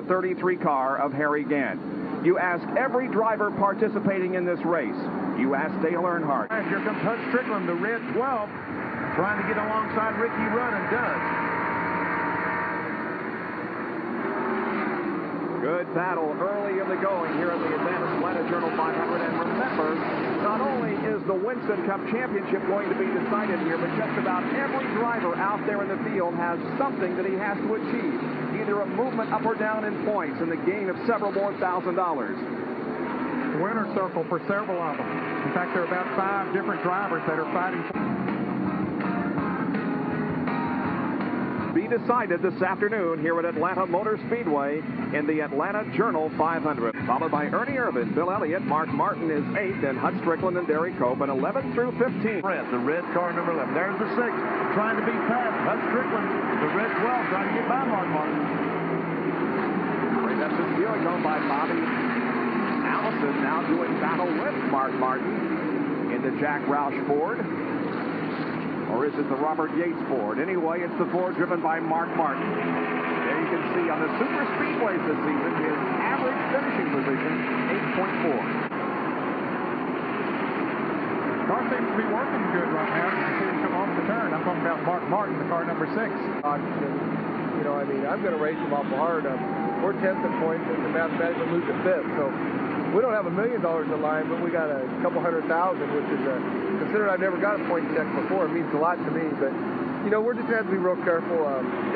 33 car of Harry Gant. You ask every driver participating in this race. You ask Dale Earnhardt. Here comes Hut Stricklin, the red 12, trying to get alongside Ricky Rudd, and does. Good battle early in the going here in the Atlanta Journal 500. And remember, not only is the Winston Cup Championship going to be decided here, but just about every driver out there in the field has something that he has to achieve. Either a movement up or down in points and the gain of several more $1,000. Winner's circle for several of them. In fact, there are about 5 different drivers that are fighting. Be decided this afternoon here at Atlanta Motor Speedway in the Atlanta Journal 500. Followed by Ernie Irvan, Bill Elliott, Mark Martin is 8th, and Hut Stricklin and Derry Cope in 11 through 15. The red car number 11. There's the 6th, trying to be past Hut Stricklin. The red 12 trying to get by Mark Martin. Raybestos Buick owned by Bobby Allison, now doing battle with Mark Martin in the Jack Roush Ford. Or is it the Robert Yates Ford? Anyway, it's the Ford driven by Mark Martin. There you can see on the super speedways this season, his average finishing position, 8.4. Car seems to be working good right now. You can see him come off the turn. I'm talking about Mark Martin, the car number 6. You know, I mean, I'm going to race him awful hard. We're 10th in points, and the mathematically lose to 5th. So we don't have $1 million in line, but we got a couple $100,000, which is considering I've never got a point check before, it means a lot to me. But you know, we're just going to have to be real careful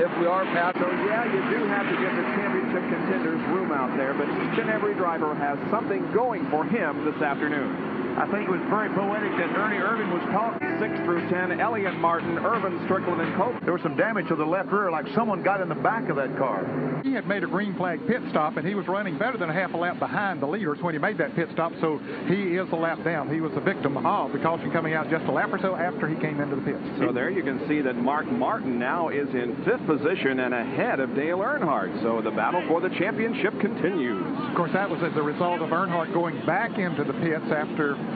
if we are past. So yeah, you do have to give the championship contenders room out there, but each and every driver has something going for him this afternoon. I think it was very poetic that Ernie Irvan was talking. 6 through 10, Elliott, Martin, Irvan, Stricklin, and Cope. There was some damage to the left rear, like someone got in the back of that car. He had made a green flag pit stop, and he was running better than a half a lap behind the leaders when he made that pit stop, so he is a lap down. He was a victim of the caution coming out just a lap or so after he came into the pits. So there you can see that Mark Martin now is in 5th position and ahead of Dale Earnhardt. So the battle for the championship continues. Of course, that was as a result of Earnhardt going back into the pits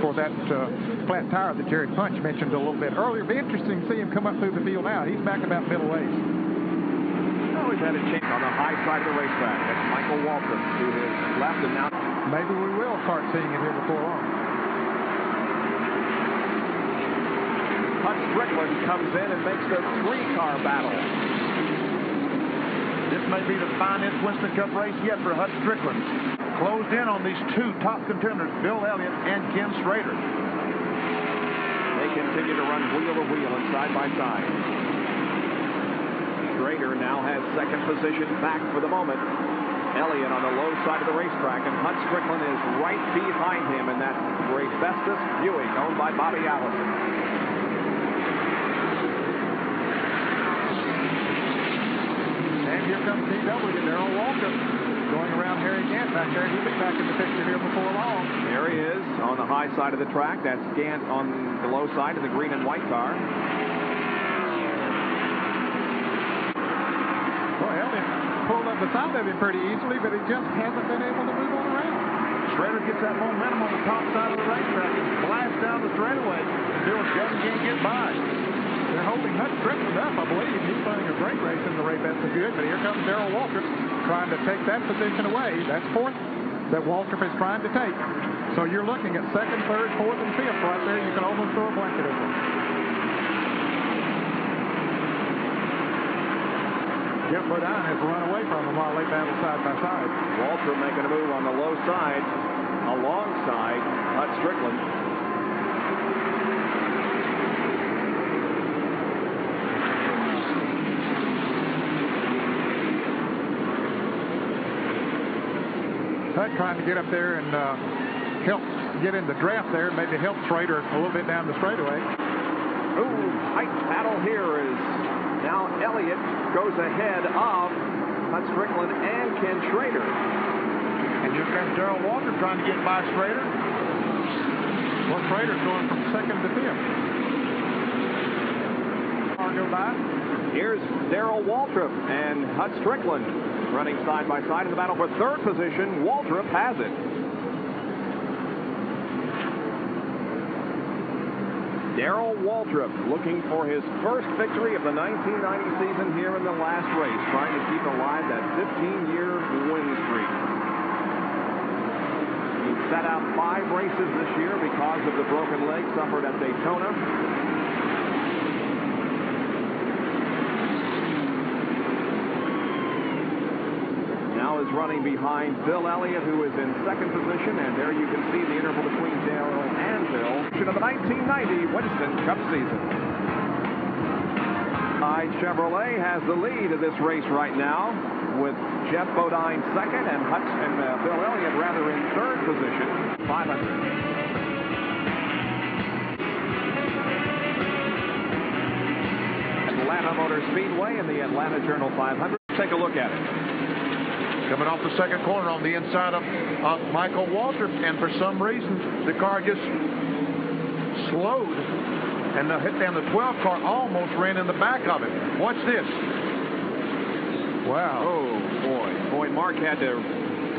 for that flat tire that Jerry Punch mentioned a little bit earlier. It'll be interesting to see him come up through the field now. He's back about middle ways. Oh, he's had a change on the high side of the racetrack. That's Michael Waltrip to his left, and now maybe we will start seeing it here before long. Hut Stricklin comes in and makes the 3-car battle. This may be the finest Winston Cup race yet for Hut Stricklin. Closed in on these 2 top contenders, Bill Elliott and Ken Schrader. They continue to run wheel to wheel and side by side. Schrader now has 2nd position back for the moment. Elliott on the low side of the racetrack, and Hut Stricklin is right behind him in that Raybestos Buick owned by Bobby Allison. And here comes DW, Darrell Waltrip, going around Harry Gant back there. He'll be back in the picture here before long. There he is on the high side of the track. That's Gant on the low side of the green and white car. Boy, Elliott pulled up the side of him pretty easily, but he just hasn't been able to move on around. Schrader gets that momentum on the top side of the racetrack and blasts down the straightaway. Still just can't get by. They're holding Hut Stricklin up, I believe. He's running a great race in the Raybestos Buick, but here comes Darrell Waltrip trying to take that position away. That's 4th that Waltrip is trying to take. So you're looking at 2nd, 3rd, 4th, and 5th right there. You can almost throw a blanket over. Jeff Bodine has run away from them while they battle side by side. Waltrip making a move on the low side, alongside Hut Stricklin. Hut trying to get up there and help get in the draft there, maybe help Schrader a little bit down the straightaway. Ooh, tight battle here is now Elliott goes ahead of Hut Stricklin and Ken Schrader. And here comes Darrell Waltrip trying to get by Schrader. Well, Schrader's going from 2nd to 5th. Go by. Here's Darrell Waltrip and Hut Stricklin running side by side in the battle for 3rd position. Waltrip has it. Darrell Waltrip looking for his first victory of the 1990 season here in the last race, trying to keep alive that 15-year win streak. He set out 5 races this year because of the broken leg suffered at Daytona. Now is running behind Bill Elliott, who is in second position, and there you can see the interval between Darrell and Bill of the 1990 Winston Cup season. Chevrolet has the lead of this race right now, with Jeff Bodine second and Bill Elliott rather in third position. 500. Atlanta Motor Speedway in the Atlanta Journal 500. Take a look at it. Coming off the second corner on the inside of Michael Waltrip, and for some reason the car just slowed, and the hit down the 12 car almost ran in the back of it. Watch this. Wow. Oh, boy. Mark had to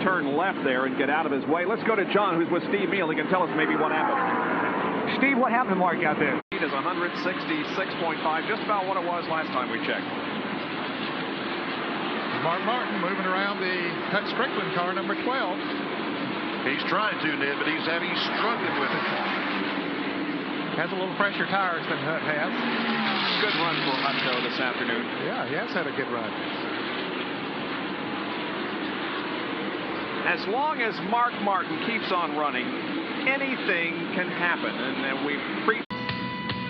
turn left there and get out of his way. Let's go to John, who's with Steve Meal. He can tell us maybe what happened. Steve, what happened to Mark out there? It is 166.5, just about what it was last time we checked. Mark Martin moving around the Hut Stricklin car, number 12. He's trying to, Ned, but he's struggling with it. Has a little fresher tires than Hut has. Good run for Hutto this afternoon. Yeah, he has had a good run. As long as Mark Martin keeps on running, anything can happen. And we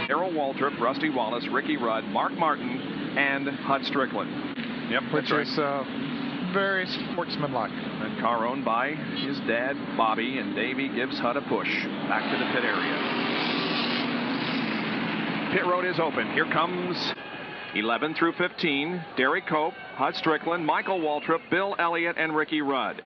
Darrell Waltrip, Rusty Wallace, Ricky Rudd, Mark Martin, and Hut Stricklin. Yep, which is very sportsmanlike. And car owned by his dad, Bobby, and Davey gives Hut a push back to the pit area. Pit road is open. Here comes 11 through 15. Derek Cope, Hut Stricklin, Michael Waltrip, Bill Elliott, and Ricky Rudd.